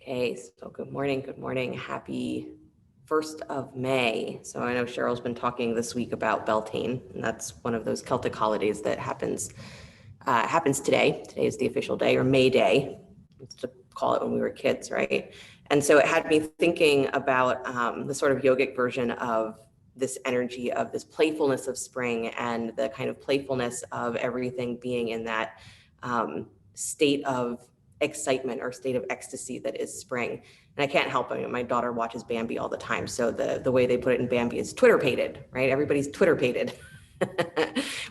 Okay, so good morning, happy 1st of May. So I know Cheryl's been talking this week about Beltane, and that's one of those Celtic holidays that happens today. Today is the official day, or May Day, used to call it when we were kids, right? And so it had me thinking about the sort of yogic version of this energy of this playfulness of spring and the kind of playfulness of everything being in that state of excitement or state of ecstasy that is spring. And I can't help it. My daughter watches Bambi all the time. So the way they put it in Bambi is Twitter-pated, right? Everybody's Twitter-pated,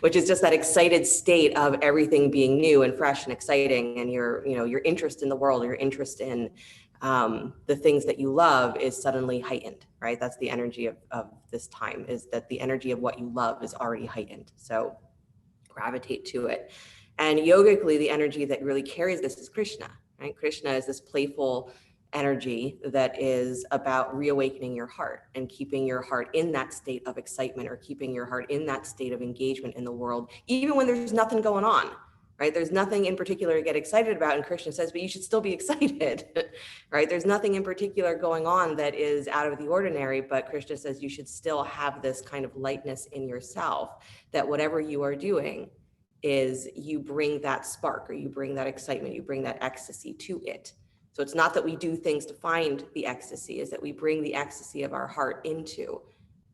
which is just that excited state of everything being new and fresh and exciting. And your interest in the world, your interest in the things that you love is suddenly heightened, right? That's the energy of this time, is that the energy of what you love is already heightened. So gravitate to it. And yogically, the energy that really carries this is Krishna, right? Krishna is this playful energy that is about reawakening your heart and keeping your heart in that state of excitement, or keeping your heart in that state of engagement in the world, even when there's nothing going on, right? There's nothing in particular to get excited about. And Krishna says, but you should still be excited, right? There's nothing in particular going on that is out of the ordinary, but Krishna says you should still have this kind of lightness in yourself, that whatever you are doing is you bring that spark, or you bring that excitement, you bring that ecstasy to it. So it's not that we do things to find the ecstasy, is that we bring the ecstasy of our heart into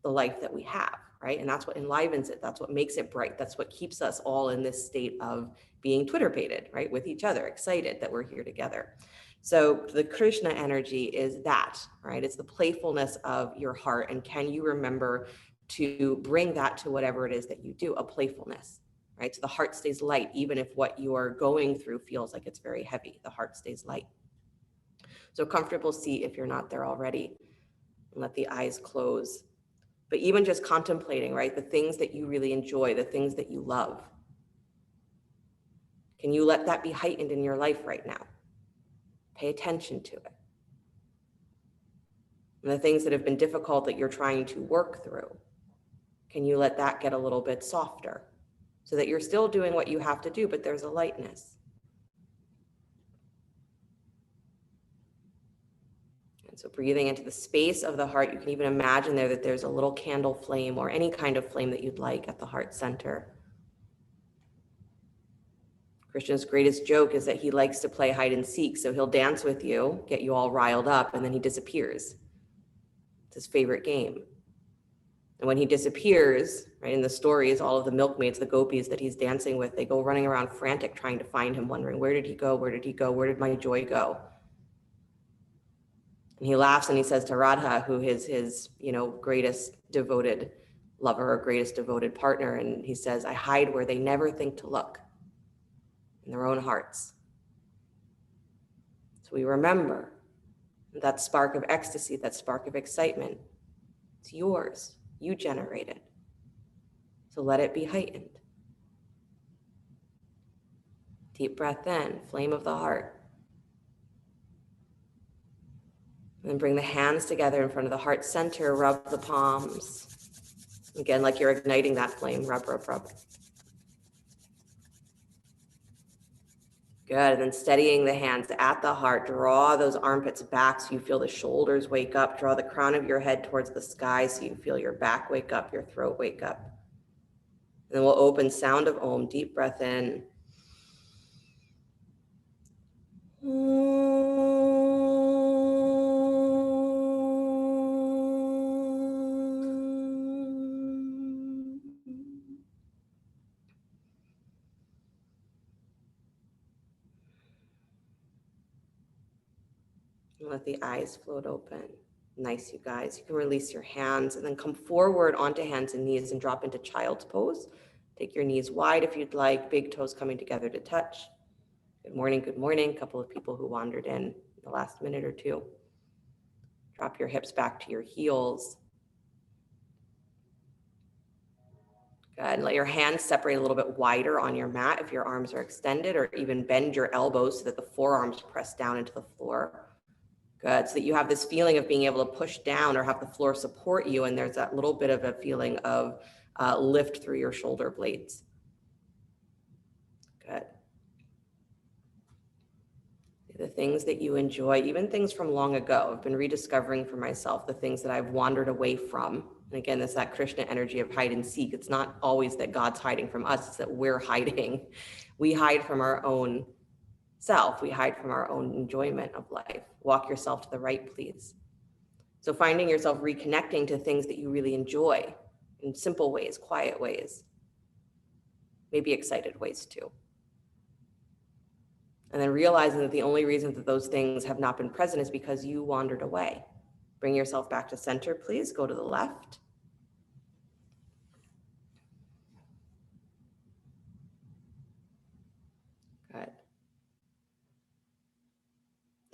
the life that we have, right? And that's what enlivens it. That's what makes it bright. That's what keeps us all in this state of being Twitter-pated, right? With each other, excited that we're here together. So the Krishna energy is that, right? It's the playfulness of your heart. And can you remember to bring that to whatever it is that you do, a playfulness, right? So the heart stays light, even if what you are going through feels like it's very heavy, the heart stays light. So comfortable seat if you're not there already, and let the eyes close. But even just contemplating, right? The things that you really enjoy, the things that you love. Can you let that be heightened in your life right now? Pay attention to it. And the things that have been difficult that you're trying to work through, can you let that get a little bit softer, so that you're still doing what you have to do, but there's a lightness. And so breathing into the space of the heart, you can even imagine there that there's a little candle flame, or any kind of flame that you'd like, at the heart center. Krishna's greatest joke is that he likes to play hide and seek. So he'll dance with you, get you all riled up, and then he disappears. It's his favorite game. And when he disappears, right, in the stories, all of the milkmaids, the gopis that he's dancing with, they go running around frantic, trying to find him, wondering, where did he go? Where did he go? Where did my joy go? And he laughs and he says to Radha, who is his, greatest devoted lover, or greatest devoted partner, and he says, I hide where they never think to look, in their own hearts. So we remember that spark of ecstasy, that spark of excitement. It's yours. You generate it. So let it be heightened. Deep breath in, flame of the heart. And then bring the hands together in front of the heart center, rub the palms. Again, like you're igniting that flame, rub, rub, rub. Good, and then steadying the hands at the heart, draw those armpits back so you feel the shoulders wake up, draw the crown of your head towards the sky so you feel your back wake up, your throat wake up. And then we'll open sound of Om, deep breath in. Let the eyes float open. Nice, you guys. You can release your hands and then come forward onto hands and knees and drop into child's pose. Take your knees wide if you'd like, big toes coming together to touch. Good morning, good morning. A couple of people who wandered in the last minute or two. Drop your hips back to your heels. Good. Let your hands separate a little bit wider on your mat if your arms are extended, or even bend your elbows so that the forearms press down into the floor. Good, so that you have this feeling of being able to push down or have the floor support you, and there's that little bit of a feeling of lift through your shoulder blades. Good. the things that you enjoy, even things from long ago. I've been rediscovering for myself the things that I've wandered away from. And again, it's that Krishna energy of hide and seek. It's not always that God's hiding from us, it's that we're hiding. We hide from our own self. We hide from our own enjoyment of life. Walk yourself to the right, please. So finding yourself reconnecting to things that you really enjoy in simple ways, quiet ways, maybe excited ways too. And then realizing that the only reason that those things have not been present is because you wandered away. Bring yourself back to center, please. Go to the left. Good.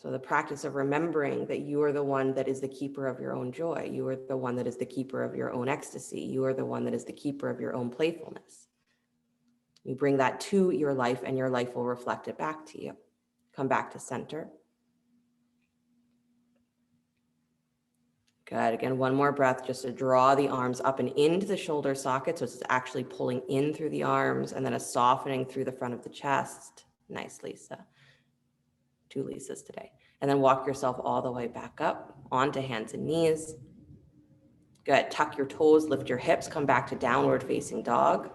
So the practice of remembering that you are the one that is the keeper of your own joy. You are the one that is the keeper of your own ecstasy. You are the one that is the keeper of your own playfulness. You bring that to your life and your life will reflect it back to you. Come back to center. Good. Again, one more breath just to draw the arms up and into the shoulder socket. So it's actually pulling in through the arms and then a softening through the front of the chest. Nice, Lisa. 2 Lisas today. And then walk yourself all the way back up onto hands and knees. Good. Tuck your toes, lift your hips, come back to downward facing dog.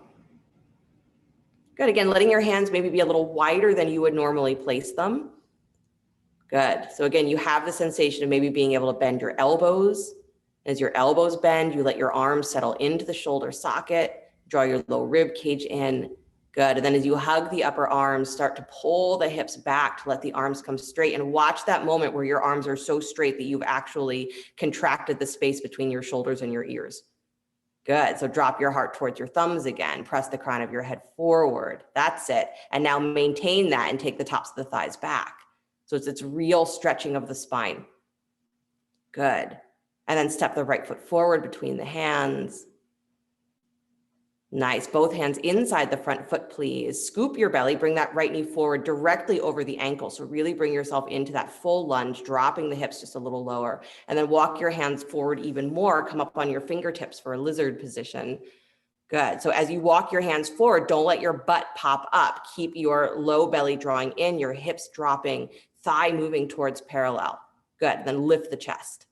Good. Again, letting your hands maybe be a little wider than you would normally place them. Good. So again, you have the sensation of maybe being able to bend your elbows. As your elbows bend, you let your arms settle into the shoulder socket, draw your low rib cage in. Good. And then as you hug the upper arms, start to pull the hips back to let the arms come straight, and watch that moment where your arms are so straight that you've actually contracted the space between your shoulders and your ears. Good. So drop your heart towards your thumbs again. Press the crown of your head forward. That's it. And now maintain that and take the tops of the thighs back. So it's real stretching of the spine. Good. And then step the right foot forward between the hands. Nice. Both hands inside the front foot, please. Scoop your belly. Bring that right knee forward directly over the ankle. So really bring yourself into that full lunge, dropping the hips just a little lower. And then walk your hands forward even more. Come up on your fingertips for a lizard position. Good. So as you walk your hands forward, don't let your butt pop up. Keep your low belly drawing in, your hips dropping, thigh moving towards parallel. Good. Then lift the chest.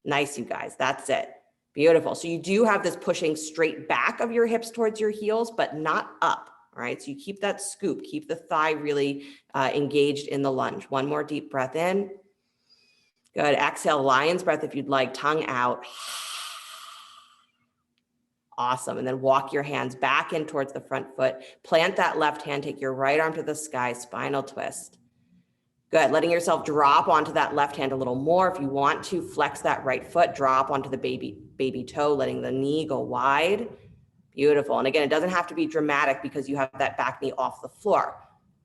Nice, you guys. That's it. Beautiful. So you do have this pushing straight back of your hips towards your heels, but not up. All right. So you keep that scoop, keep the thigh really engaged in the lunge. One more deep breath in. Good. Exhale, lion's breath if you'd like, tongue out. Awesome. And then walk your hands back in towards the front foot. Plant that left hand, take your right arm to the sky, spinal twist. Good. Letting yourself drop onto that left hand a little more. If you want to, flex that right foot, drop onto the baby toe, letting the knee go wide. Beautiful. And again, it doesn't have to be dramatic because you have that back knee off the floor.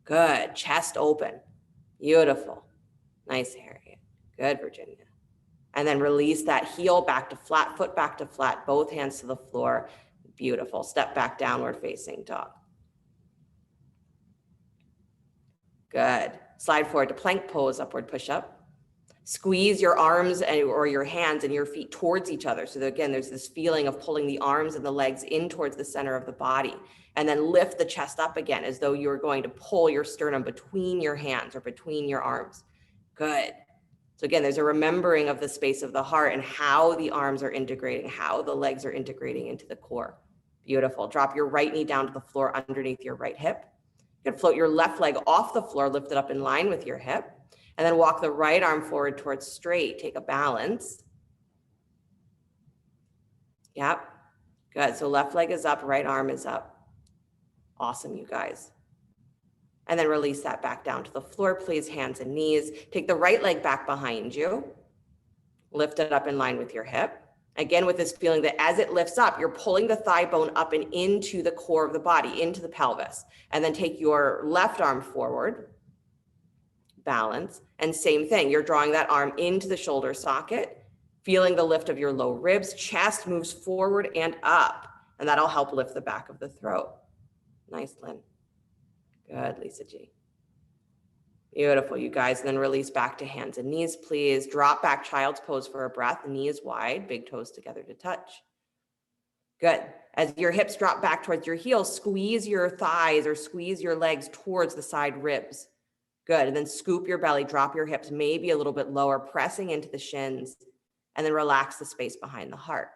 Good. Chest open. Beautiful. Nice, Harriet. Good, Virginia. And then release that heel back to flat, foot back to flat, both hands to the floor. Beautiful. Step back, downward facing dog. Good. Slide forward to plank pose, upward push up. Squeeze your arms or your hands and your feet towards each other. So that, again, there's this feeling of pulling the arms and the legs in towards the center of the body. And then lift the chest up again as though you're going to pull your sternum between your hands or between your arms. Good. So again, there's a remembering of the space of the heart and how the arms are integrating, how the legs are integrating into the core. Beautiful. Drop your right knee down to the floor underneath your right hip. You can float your left leg off the floor, lift it up in line with your hip, and then walk the right arm forward towards straight. Take a balance. Yep. Good. So left leg is up, right arm is up. Awesome, you guys. And then release that back down to the floor, please, hands and knees. Take the right leg back behind you. Lift it up in line with your hip. Again, with this feeling that as it lifts up, you're pulling the thigh bone up and into the core of the body, into the pelvis. And then take your left arm forward, balance, and same thing. You're drawing that arm into the shoulder socket, feeling the lift of your low ribs, chest moves forward and up, and that'll help lift the back of the throat. Nice, Lynn. Good, Lisa G. Beautiful, you guys. And then release back to hands and knees, please. Drop back child's pose for a breath. Knees wide, big toes together to touch. Good. As your hips drop back towards your heels, squeeze your thighs or squeeze your legs towards the side ribs. Good. And then scoop your belly, drop your hips maybe a little bit lower, pressing into the shins, and then relax the space behind the heart.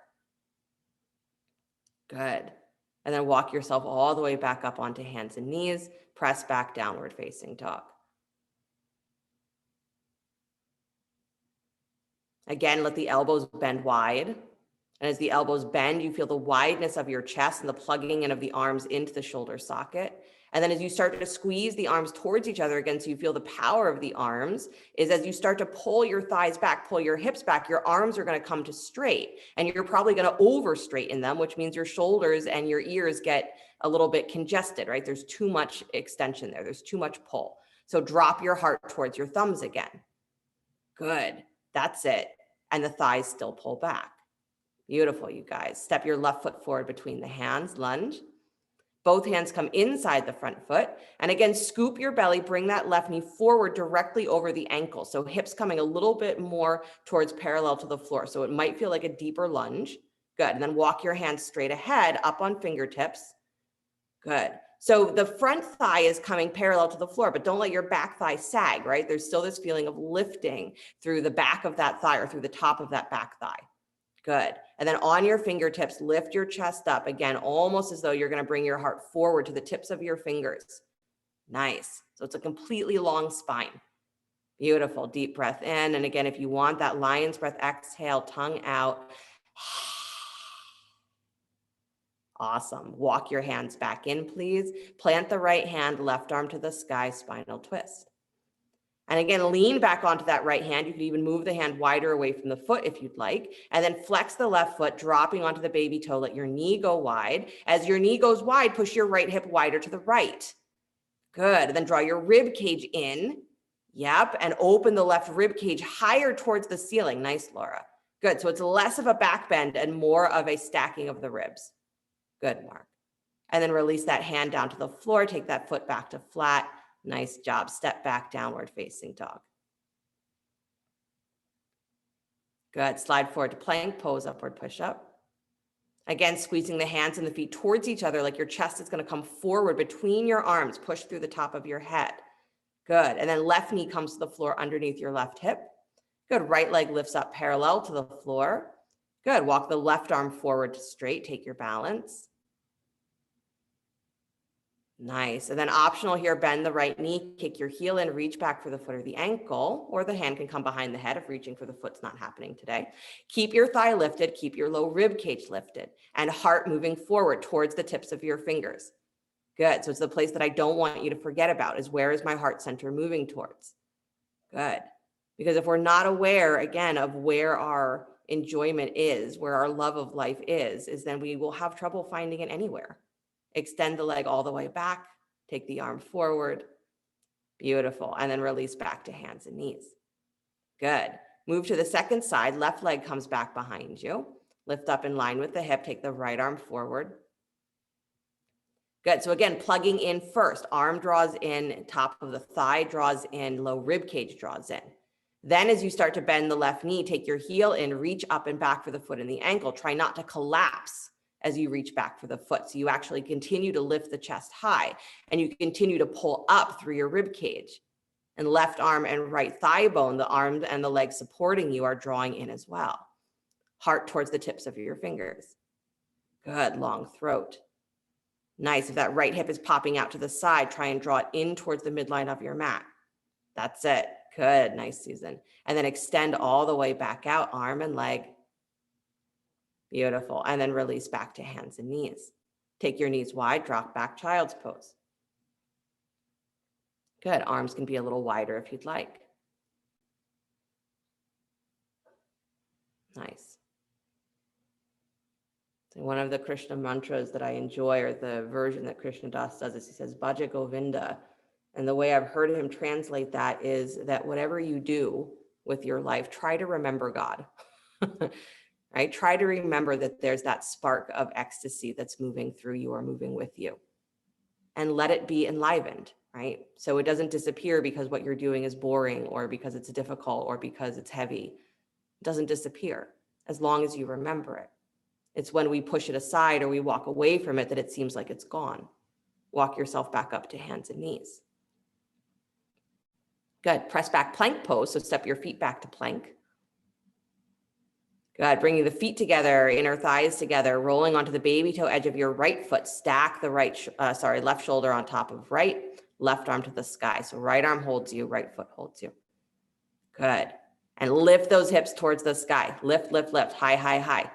Good. And then walk yourself all the way back up onto hands and knees, press back, downward facing dog. Again, let the elbows bend wide. And as the elbows bend, you feel the wideness of your chest and the plugging in of the arms into the shoulder socket. And then as you start to squeeze the arms towards each other again, so you feel the power of the arms, is as you start to pull your thighs back, pull your hips back, your arms are going to come to straight. And you're probably going to over straighten them, which means your shoulders and your ears get a little bit congested, right? There's too much extension there. There's too much pull. So drop your heart towards your thumbs again. Good. That's it. And the thighs still pull back. Beautiful, you guys. Step your left foot forward between the hands, lunge. Both hands come inside the front foot. And again, scoop your belly, bring that left knee forward directly over the ankle. So hips coming a little bit more towards parallel to the floor. So it might feel like a deeper lunge. Good. And then walk your hands straight ahead, up on fingertips. Good. So the front thigh is coming parallel to the floor, but don't let your back thigh sag, right? There's still this feeling of lifting through the back of that thigh or through the top of that back thigh. Good. And then on your fingertips, lift your chest up again, almost as though you're going to bring your heart forward to the tips of your fingers. Nice. So it's a completely long spine. Beautiful. Deep breath in. And again, if you want that lion's breath, exhale, tongue out. Awesome. Walk your hands back in, please. Plant the right hand, left arm to the sky, spinal twist. And again, lean back onto that right hand. You could even move the hand wider away from the foot if you'd like. And then flex the left foot, dropping onto the baby toe. Let your knee go wide. As your knee goes wide, push your right hip wider to the right. Good. And then draw your rib cage in. Yep. And open the left rib cage higher towards the ceiling. Nice, Laura. Good. So it's less of a back bend and more of a stacking of the ribs. Good, Mark. And then release that hand down to the floor. Take that foot back to flat. Nice job. Step back, downward facing dog. Good. Slide forward to plank, pose, upward push up. Again, squeezing the hands and the feet towards each other like your chest is going to come forward between your arms. Push through the top of your head. Good. And then left knee comes to the floor underneath your left hip. Good. Right leg lifts up parallel to the floor. Good. Walk the left arm forward to straight. Take your balance. Nice. And then optional here, bend the right knee, kick your heel in, reach back for the foot or the ankle, or the hand can come behind the head if reaching for the foot's not happening today. Keep your thigh lifted, keep your low rib cage lifted, and heart moving forward towards the tips of your fingers. Good. So it's the place that I don't want you to forget about is where is my heart center moving towards? Good. Because if we're not aware, again, of where our enjoyment is, where our love of life is then we will have trouble finding it anywhere. Extend the leg all the way back. Take the arm forward. Beautiful. And then release back to hands and knees. Good. Move to the second side. Left leg comes back behind you. Lift up in line with the hip. Take the right arm forward. Good. So again, plugging in first. Arm draws in, top of the thigh draws in, low rib cage draws in. Then as you start to bend the left knee, take your heel in, reach up and back for the foot and the ankle. Try not to collapse as you reach back for the foot. So you actually continue to lift the chest high and you continue to pull up through your rib cage. And left arm and right thigh bone, the arm and the leg supporting you are drawing in as well. Heart towards the tips of your fingers. Good, long throat. Nice. If that right hip is popping out to the side, try and draw it in towards the midline of your mat. That's it. Good. Nice, Susan. And then extend all the way back out, arm and leg. Beautiful. And then release back to hands and knees. Take your knees wide, drop back, child's pose. Good. Arms can be a little wider if you'd like. Nice. So one of the Krishna mantras that I enjoy, or the version that Krishna Das does, is he says, Bhaja Govinda. And the way I've heard him translate that is that whatever you do with your life, try to remember God. Right? Try to remember that there's that spark of ecstasy that's moving through you or moving with you, and let it be enlivened, right? So it doesn't disappear because what you're doing is boring or because it's difficult or because it's heavy. It doesn't disappear as long as you remember it. It's when we push it aside or we walk away from it that it seems like it's gone. Walk yourself back up to hands and knees. Good. Press back plank pose. So step your feet back to plank. Good. Bringing the feet together, inner thighs together, rolling onto the baby toe edge of your right foot. Stack the left shoulder on top of right, left arm to the sky. So right arm holds you, right foot holds you. Good. And lift those hips towards the sky. Lift, lift, lift. High, high, high.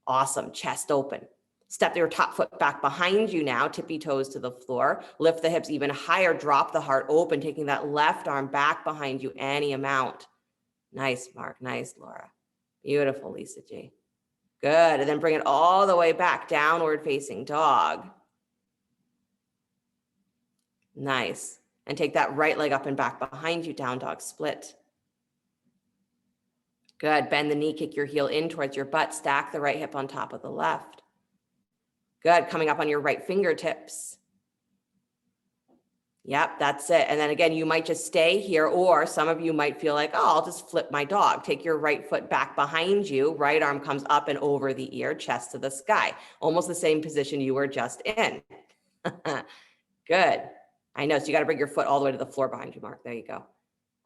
Awesome. Chest open. Step your top foot back behind you now, tippy toes to the floor. Lift the hips even higher. Drop the heart open, taking that left arm back behind you any amount. Nice, Mark. Nice, Laura. Beautiful, Lisa G. Good. And then bring it all the way back, downward facing dog. Nice. And take that right leg up and back behind you, down dog split. Good. Bend the knee, kick your heel in towards your butt. Stack the right hip on top of the left. Good. Coming up on your right fingertips. Yep, that's it. And then again, you might just stay here, or some of you might feel like, oh, I'll just flip my dog. Take your right foot back behind you. Right arm comes up and over the ear, chest to the sky. Almost the same position you were just in. Good. I know. So you got to bring your foot all the way to the floor behind you, Mark. There you go.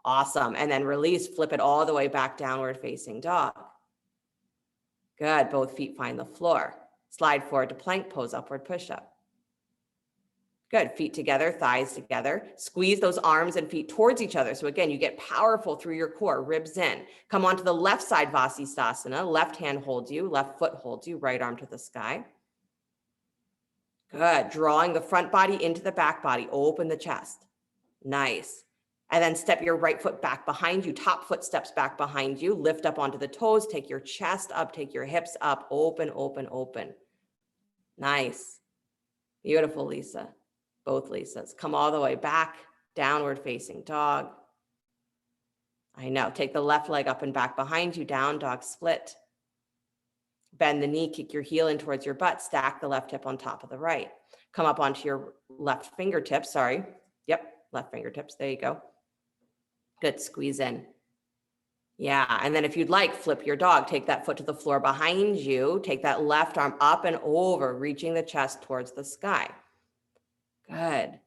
Awesome. And then release, flip it all the way back, downward facing dog. Good. Both feet find the floor. Slide forward to plank pose, upward push-up. Good. Feet together, thighs together. Squeeze those arms and feet towards each other. So again, you get powerful through your core, ribs in. Come onto the left side, Vasisthasana. Left hand holds you, left foot holds you, right arm to the sky. Good. Drawing the front body into the back body. Open the chest. Nice. And then step your right foot back behind you. Top foot steps back behind you. Lift up onto the toes. Take your chest up. Take your hips up. Open, open, open. Nice. Beautiful, Lisa. Both Lisas. Come all the way back. Downward facing dog. I know. Take the left leg up and back behind you. Down dog split. Bend the knee. Kick your heel in towards your butt. Stack the left hip on top of the right. Come up onto your left fingertips. Sorry. Yep. Left fingertips. There you go. Good. Squeeze in. Yeah. And then if you'd like, flip your dog. Take that foot to the floor behind you. Take that left arm up and over, reaching the chest towards the sky. Good.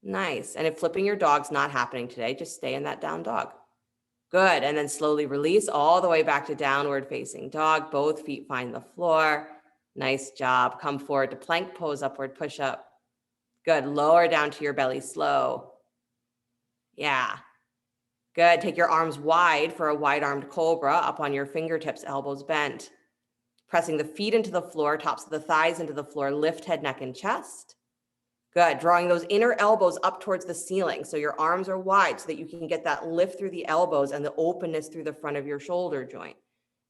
Nice. And if flipping your dog's not happening today, just stay in that down dog. Good. And then slowly release all the way back to downward facing dog. Both feet find the floor. Nice job. Come forward to plank pose, upward push up. Good. Lower down to your belly slow. Yeah. Good. Take your arms wide for a wide-armed cobra, up on your fingertips, elbows bent. Pressing the feet into the floor, tops of the thighs into the floor, lift head, neck, and chest. Good. Drawing those inner elbows up towards the ceiling. So your arms are wide so that you can get that lift through the elbows and the openness through the front of your shoulder joint.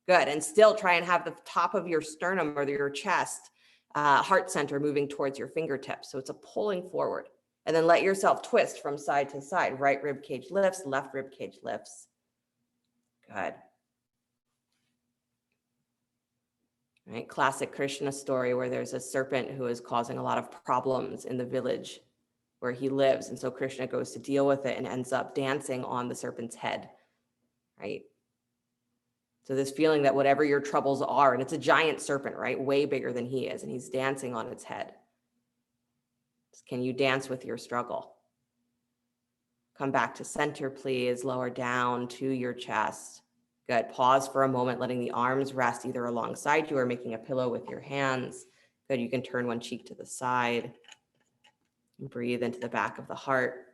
Good. And still try and have the top of your sternum or your chest, heart center moving towards your fingertips. So it's a pulling forward. And then let yourself twist from side to side. Right rib cage lifts, left rib cage lifts. Good. Right, classic Krishna story where there's a serpent who is causing a lot of problems in the village where he lives. And so Krishna goes to deal with it and ends up dancing on the serpent's head, right? So this feeling that whatever your troubles are, and it's a giant serpent, right? Way bigger than he is, and he's dancing on its head. Can you dance with your struggle? Come back to center, please. Lower down to your chest. Good. Pause for a moment, letting the arms rest either alongside you or making a pillow with your hands. Good. You can turn one cheek to the side. And breathe into the back of the heart.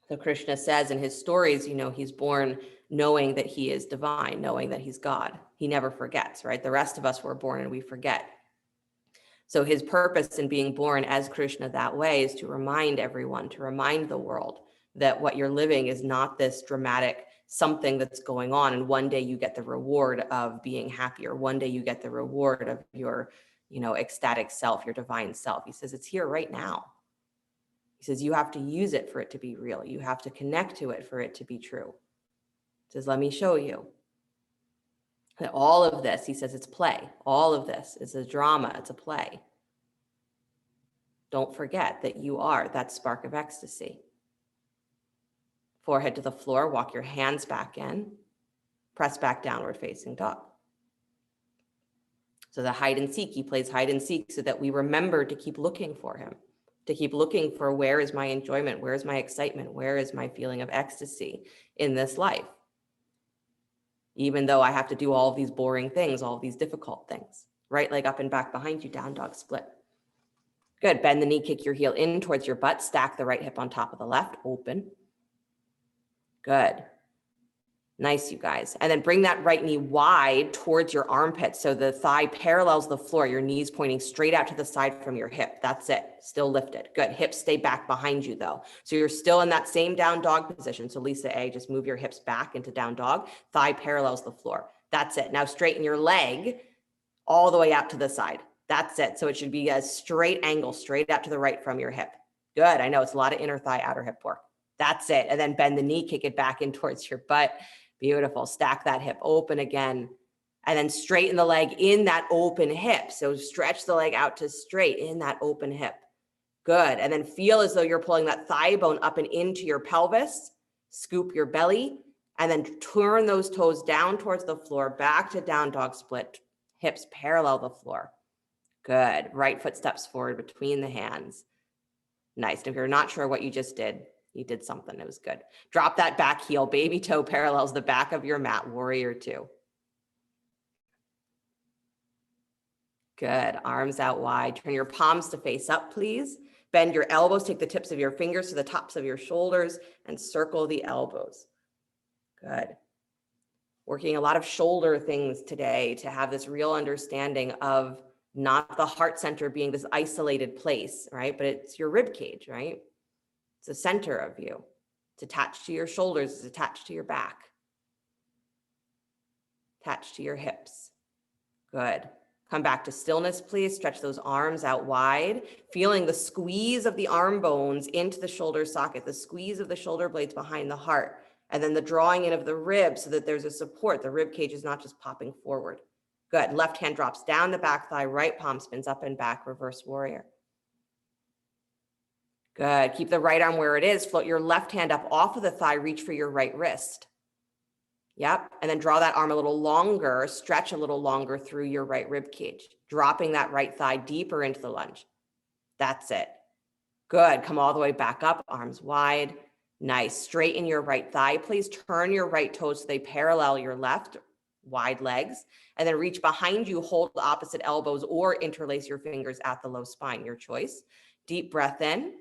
So Krishna says in his stories, you know, he's born knowing that he is divine, knowing that he's God. He never forgets, right? The rest of us were born and we forget. So his purpose in being born as Krishna that way is to remind everyone, to remind the world that what you're living is not this dramatic something that's going on. And one day you get the reward of being happy, or one day you get the reward of your, you know, ecstatic self, your divine self. He says, it's here right now. He says, you have to use it for it to be real. You have to connect to it for it to be true. He says, let me show you. That all of this, he says, it's play. All of this is a drama. It's a play. Don't forget that you are that spark of ecstasy. Forehead to the floor. Walk your hands back in. Press back, downward facing dog. So the hide and seek, he plays hide and seek so that we remember to keep looking for him, to keep looking for where is my enjoyment, where is my excitement, where is my feeling of ecstasy in this life, even though I have to do all of these boring things, all of these difficult things. Right leg up and back behind you, down dog split. Good. Bend the knee, kick your heel in towards your butt, stack the right hip on top of the left, open. Good. Nice, you guys. And then bring that right knee wide towards your armpit so the thigh parallels the floor, your knees pointing straight out to the side from your hip. That's it. Still lifted. Good. Hips stay back behind you though. So you're still in that same down dog position. So Lisa A, just move your hips back into down dog. Thigh parallels the floor. That's it. Now straighten your leg all the way out to the side. That's it. So it should be a straight angle, straight out to the right from your hip. Good. I know it's a lot of inner thigh, outer hip work. That's it. And then bend the knee, kick it back in towards your butt. Beautiful. Stack that hip open again. And then straighten the leg in that open hip. So stretch the leg out to straight in that open hip. Good. And then feel as though you're pulling that thigh bone up and into your pelvis. Scoop your belly. And then turn those toes down towards the floor, back to down dog split. Hips parallel the floor. Good. Right foot steps forward between the hands. Nice. And if you're not sure what you just did, you did something. It was good. Drop that back heel. Baby toe parallels the back of your mat. Warrior two. Good. Arms out wide. Turn your palms to face up, please. Bend your elbows. Take the tips of your fingers to the tops of your shoulders and circle the elbows. Good. Working a lot of shoulder things today to have this real understanding of not the heart center being this isolated place, right? But it's your rib cage, right? It's the center of you. It's attached to your shoulders. It's attached to your back. Attached to your hips. Good. Come back to stillness, please. Stretch those arms out wide, feeling the squeeze of the arm bones into the shoulder socket, the squeeze of the shoulder blades behind the heart, and then the drawing in of the ribs so that there's a support. The rib cage is not just popping forward. Good. Left hand drops down the back thigh, right palm spins up and back, reverse warrior. Good. Keep the right arm where it is. Float your left hand up off of the thigh, reach for your right wrist. Yep. And then draw that arm a little longer, stretch a little longer through your right rib cage, dropping that right thigh deeper into the lunge. That's it. Good. Come all the way back up, arms wide. Nice. Straighten your right thigh. Please turn your right toes so they parallel your left, wide legs, and then reach behind you, hold the opposite elbows or interlace your fingers at the low spine, your choice. Deep breath in.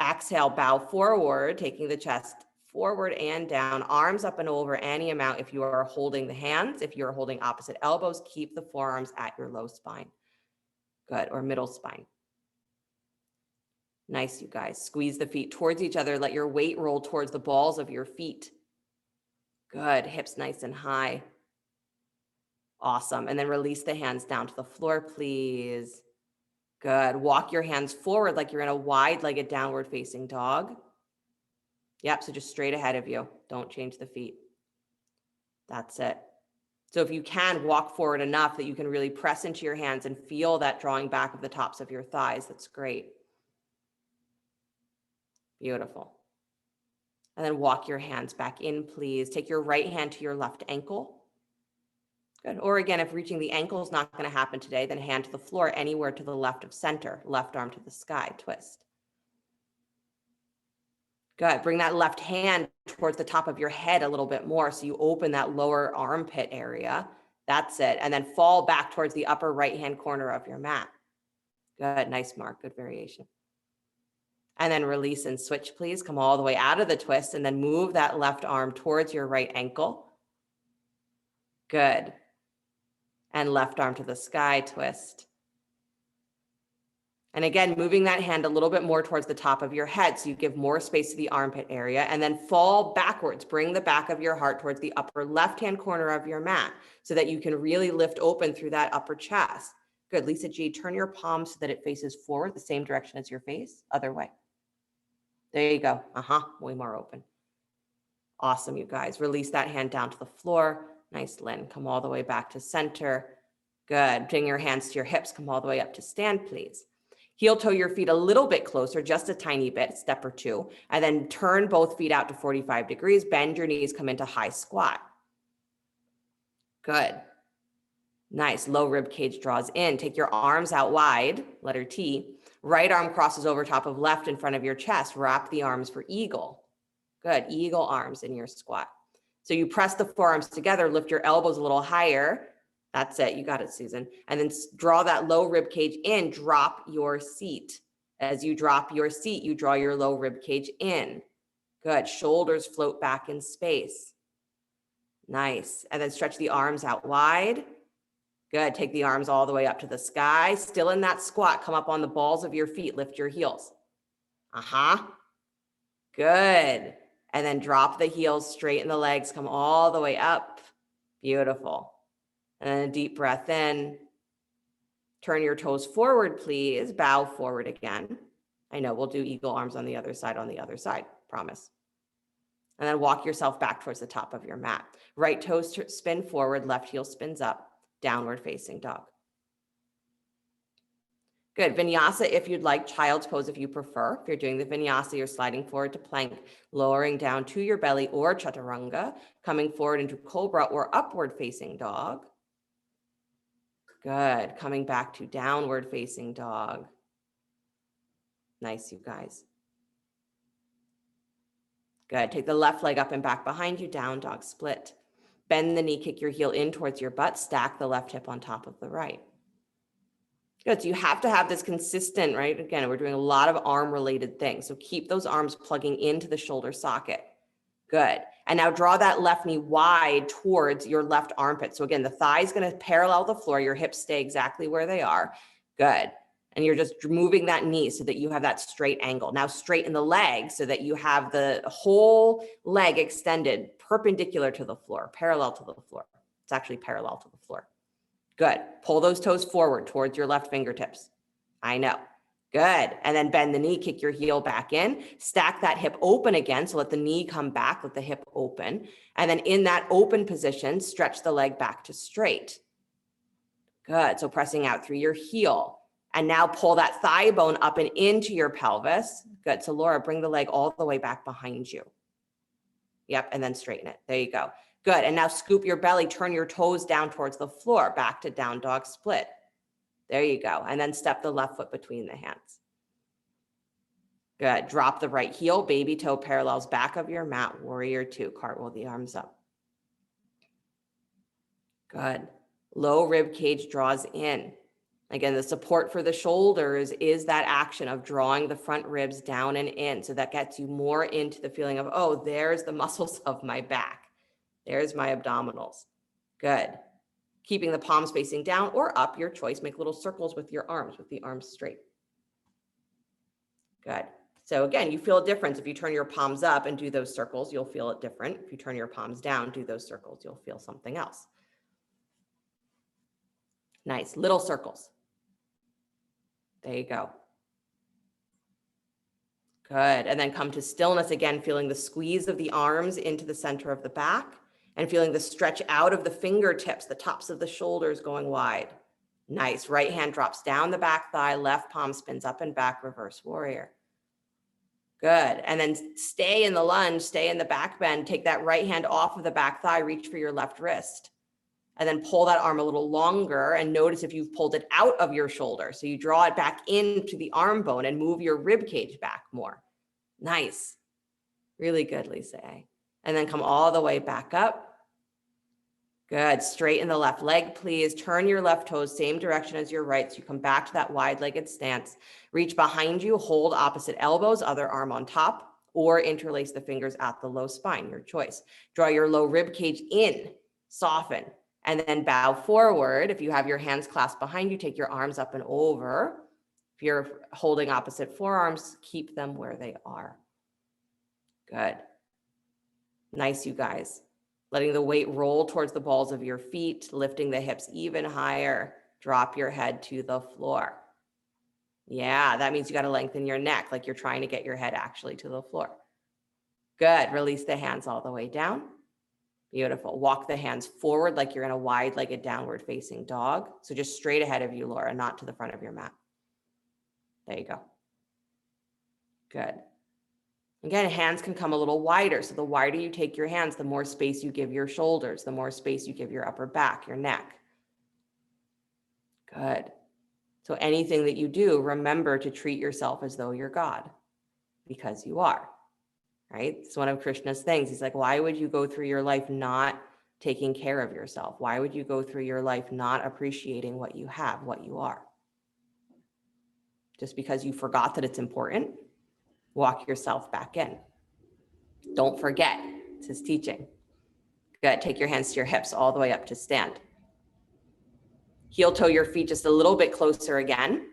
Exhale, bow forward, taking the chest forward and down, arms up and over any amount. If you are holding the hands, if you're holding opposite elbows, keep the forearms at your low spine. Good, or middle spine. Nice, you guys. Squeeze the feet towards each other. Let your weight roll towards the balls of your feet. Good, hips nice and high. Awesome, and then release the hands down to the floor, please. Good. Walk your hands forward like you're in a wide-legged downward facing dog. Yep, so just straight ahead of you. Don't change the feet. That's it. So if you can, walk forward enough that you can really press into your hands and feel that drawing back of the tops of your thighs. That's great. Beautiful. And then walk your hands back in, please. Take your right hand to your left ankle. Good. Or again, if reaching the ankle is not going to happen today, then hand to the floor anywhere to the left of center, left arm to the sky, twist. Good. Bring that left hand towards the top of your head a little bit more so you open that lower armpit area. That's it. And then fall back towards the upper right-hand corner of your mat. Good. Nice, Mark. Good variation. And then release and switch, please. Come all the way out of the twist and then move that left arm towards your right ankle. Good. And left arm to the sky, twist. And again, moving that hand a little bit more towards the top of your head so you give more space to the armpit area, and then fall backwards. Bring the back of your heart towards the upper left-hand corner of your mat so that you can really lift open through that upper chest. Good. Lisa G, turn your palm so that it faces forward, the same direction as your face, other way. There you go. Way more open. Awesome, you guys. Release that hand down to the floor. Nice, Lynn. Come all the way back to center. Good. Bring your hands to your hips. Come all the way up to stand, please. Heel toe your feet a little bit closer, just a tiny bit, step or two, and then turn both feet out to 45 degrees. Bend your knees, come into high squat. Good. Nice. Low rib cage draws in. Take your arms out wide, letter T. Right arm crosses over top of left in front of your chest. Wrap the arms for eagle. Good. Eagle arms in your squat. So you press the forearms together, lift your elbows a little higher. That's it. You got it, Susan. And then draw that low rib cage in. Drop your seat. As you drop your seat, you draw your low rib cage in. Good. Shoulders float back in space. Nice. And then stretch the arms out wide. Good. Take the arms all the way up to the sky. Still in that squat. Come up on the balls of your feet. Lift your heels. Good. And then drop the heels, straighten the legs, come all the way up. Beautiful. And then a deep breath in. Turn your toes forward, please. Bow forward again. I know we'll do eagle arms on the other side, promise. And then walk yourself back towards the top of your mat. Right toes spin forward, left heel spins up, downward facing dog. Good. Vinyasa if you'd like, child's pose if you prefer. If you're doing the vinyasa, you're sliding forward to plank, lowering down to your belly or chaturanga, coming forward into cobra or upward facing dog. Good. Coming back to downward facing dog. Nice, you guys. Good. Take the left leg up and back behind you, down dog split. Bend the knee, kick your heel in towards your butt, stack the left hip on top of the right. Good. So you have to have this consistent, right? Again, we're doing a lot of arm related things. So keep those arms plugging into the shoulder socket. Good. And now draw that left knee wide towards your left armpit. So again, the thigh is going to parallel the floor. Your hips stay exactly where they are. Good. And you're just moving that knee so that you have that straight angle. Now straighten the leg so that you have the whole leg extended perpendicular to the floor, parallel to the floor. It's actually parallel to the floor. Good. Pull those toes forward towards your left fingertips. I know. Good. And then bend the knee, kick your heel back in, stack that hip open again. So let the knee come back, let the hip open. And then in that open position, stretch the leg back to straight. Good. So pressing out through your heel. And now pull that thigh bone up and into your pelvis. Good. So Laura, bring the leg all the way back behind you. Yep. And then straighten it. There you go. Good. And now scoop your belly, turn your toes down towards the floor, back to down dog split. There you go. And then step the left foot between the hands. Good. Drop the right heel, baby toe parallels back of your mat, warrior two, cartwheel the arms up. Good. Low rib cage draws in. Again, the support for the shoulders is that action of drawing the front ribs down and in. So that gets you more into the feeling of, oh, there's the muscles of my back. There's my abdominals. Good. Keeping the palms facing down or up, your choice. Make little circles with your arms, with the arms straight. Good. So again, you feel a difference. If you turn your palms up and do those circles, you'll feel it different. If you turn your palms down, do those circles, you'll feel something else. Nice. Little circles. There you go. Good. And then come to stillness again, feeling the squeeze of the arms into the center of the back and feeling the stretch out of the fingertips, the tops of the shoulders going wide. Nice. Right hand drops down the back thigh, left palm spins up and back, reverse warrior. Good. And then stay in the lunge, stay in the back bend, take that right hand off of the back thigh, reach for your left wrist. And then pull that arm a little longer and notice if you've pulled it out of your shoulder. So you draw it back into the arm bone and move your rib cage back more. Nice. Really good, Lisa A. And then come all the way back up. Good. Straighten the left leg, please. Turn your left toes same direction as your right. So you come back to that wide-legged stance. Reach behind you, hold opposite elbows, other arm on top, or interlace the fingers at the low spine, your choice. Draw your low rib cage in, soften. And then bow forward. If you have your hands clasped behind you, take your arms up and over. If you're holding opposite forearms, keep them where they are. Good. Nice, you guys. Letting the weight roll towards the balls of your feet, lifting the hips even higher. Drop your head to the floor. Yeah, that means you got to lengthen your neck like you're trying to get your head actually to the floor. Good. Release the hands all the way down. Beautiful. Walk the hands forward like you're in a wide-legged downward facing dog. So just straight ahead of you, Laura, not to the front of your mat. There you go. Good. Again, hands can come a little wider. So the wider you take your hands, the more space you give your shoulders, the more space you give your upper back, your neck. Good. So anything that you do, remember to treat yourself as though you're God, because you are, right? It's one of Krishna's things. He's like, why would you go through your life not taking care of yourself? Why would you go through your life not appreciating what you have, what you are? Just because you forgot that it's important, walk yourself back in. Don't forget, it's his teaching. Good. Take your hands to your hips all the way up to stand. Heel toe your feet just a little bit closer again.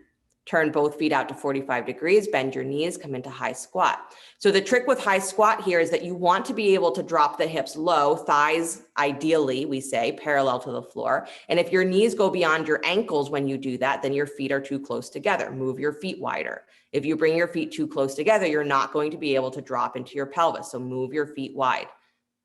Turn both feet out to 45 degrees, bend your knees, come into high squat. So the trick with high squat here is that you want to be able to drop the hips low, thighs, ideally, we say, parallel to the floor. And if your knees go beyond your ankles when you do that, then your feet are too close together. Move your feet wider. If you bring your feet too close together, you're not going to be able to drop into your pelvis. So move your feet wide.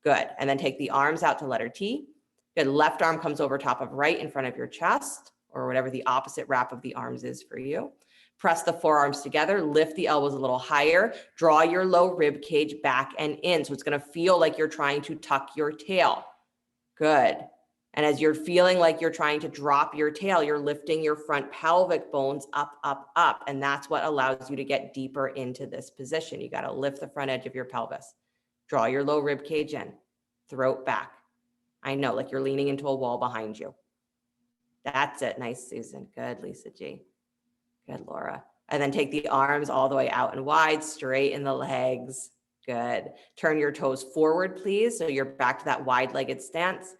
Good. And then take the arms out to letter T. Good. Left arm comes over top of right in front of your chest, or whatever the opposite wrap of the arms is for you. Press the forearms together, lift the elbows a little higher, draw your low rib cage back and in. So it's going to feel like you're trying to tuck your tail. Good. And as you're feeling like you're trying to drop your tail, you're lifting your front pelvic bones up, up, up. And that's what allows you to get deeper into this position. You got to lift the front edge of your pelvis. Draw your low rib cage in, throat back. I know, like you're leaning into a wall behind you. That's it. Nice, Susan. Good, Lisa G. Good, Laura. And then take the arms all the way out and wide, straight in the legs. Good. Turn your toes forward, please. So you're back to that wide-legged stance.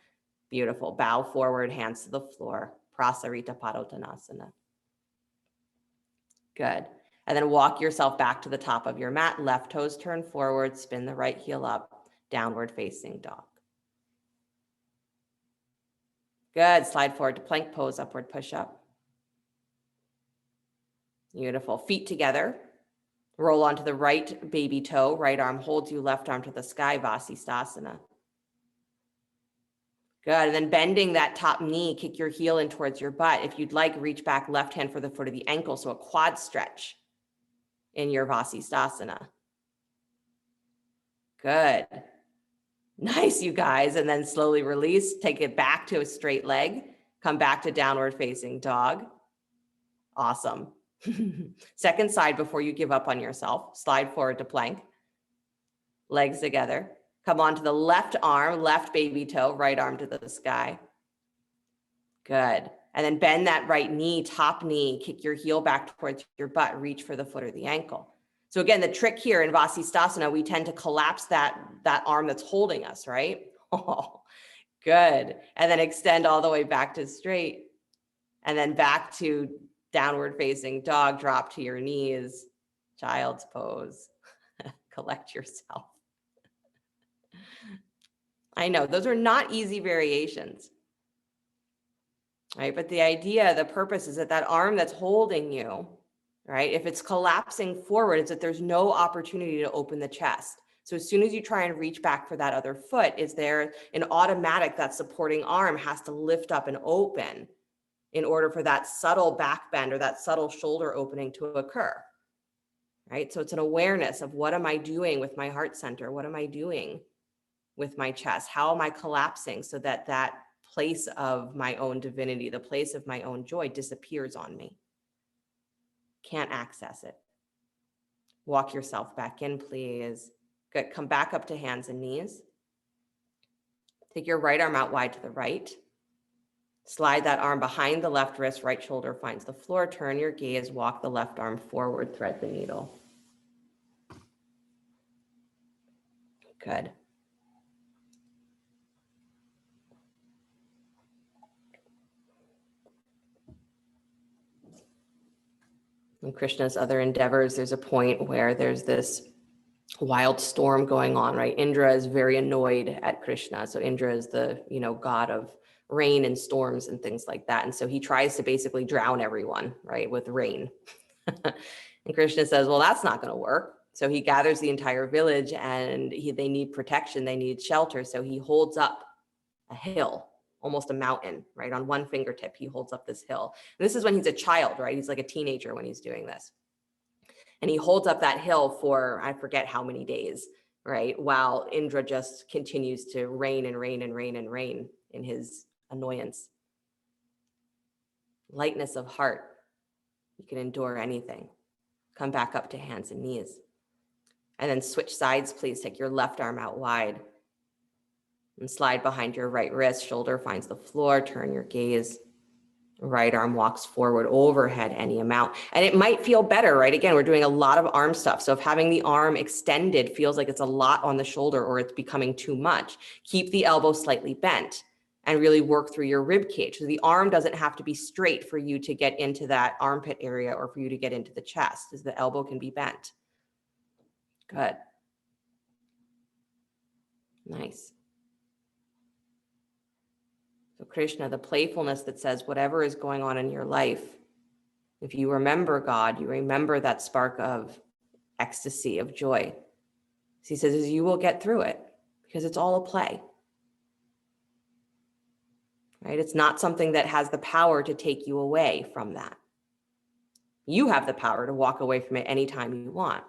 Beautiful. Bow forward, hands to the floor. Prasarita Padottanasana. Good. And then walk yourself back to the top of your mat. Left toes turn forward, spin the right heel up, downward facing dog. Good. Slide forward to plank pose, upward push up. Beautiful. Feet together. Roll onto the right baby toe. Right arm holds you, left arm to the sky, Vasisthasana. Good. And then bending that top knee, kick your heel in towards your butt. If you'd like, reach back left hand for the foot of the ankle. So a quad stretch in your Vasisthasana. Good. Nice, you guys. And then slowly release. Take it back to a straight leg. Come back to downward facing dog. Awesome. Second side before you give up on yourself. Slide forward to plank. Legs together. Come onto the left arm, left baby toe, right arm to the sky. Good. And then bend that right knee, top knee, kick your heel back towards your butt, reach for the foot or the ankle. So again, the trick here in Vasisthasana, we tend to collapse that arm that's holding us, right? Oh, good. And then extend all the way back to straight. And then back to downward facing dog, drop to your knees, child's pose, collect yourself. I know those are not easy variations, right? But the idea, the purpose is that that arm that's holding you, right? If it's collapsing forward, it's that there's no opportunity to open the chest. So as soon as you try and reach back for that other foot, is there an automatic, that supporting arm has to lift up and open in order for that subtle back bend or that subtle shoulder opening to occur, right? So it's an awareness of, what am I doing with my heart center? What am I doing with my chest? How am I collapsing so that that place of my own divinity, the place of my own joy, disappears on me? Can't access it. Walk yourself back in, please. Good. Come back up to hands and knees. Take your right arm out wide to the right. Slide that arm behind the left wrist, right shoulder finds the floor. Turn your gaze, walk the left arm forward, thread the needle. Good. In Krishna's other endeavors, there's a point where there's this wild storm going on, right? Indra is very annoyed at Krishna. So Indra is the, god of rain and storms and things like that. And so he tries to basically drown everyone, right, with rain. And Krishna says, well, that's not going to work. So he gathers the entire village and they need protection. They need shelter. So he holds up a hill, almost a mountain, right? On one fingertip, he holds up this hill. And this is when he's a child, right? He's like a teenager when he's doing this. And he holds up that hill for, I forget how many days, right? While Indra just continues to rain and rain and rain and rain in his annoyance. lightness of heart. You can endure anything. Come back up to hands and knees. And then switch sides, please. Take your left arm out wide and slide behind your right wrist. Shoulder finds the floor. Turn your gaze. Right arm walks forward overhead any amount. And it might feel better, right? Again, we're doing a lot of arm stuff. So if having the arm extended feels like it's a lot on the shoulder or it's becoming too much, keep the elbow slightly bent and really work through your rib cage. So the arm doesn't have to be straight for you to get into that armpit area or for you to get into the chest, as the elbow can be bent. Good. Nice. So Krishna, the playfulness that says whatever is going on in your life, if you remember God, you remember that spark of ecstasy, of joy. He says, you will get through it because it's all a play, right? It's not something that has the power to take you away from that. You have the power to walk away from it anytime you want,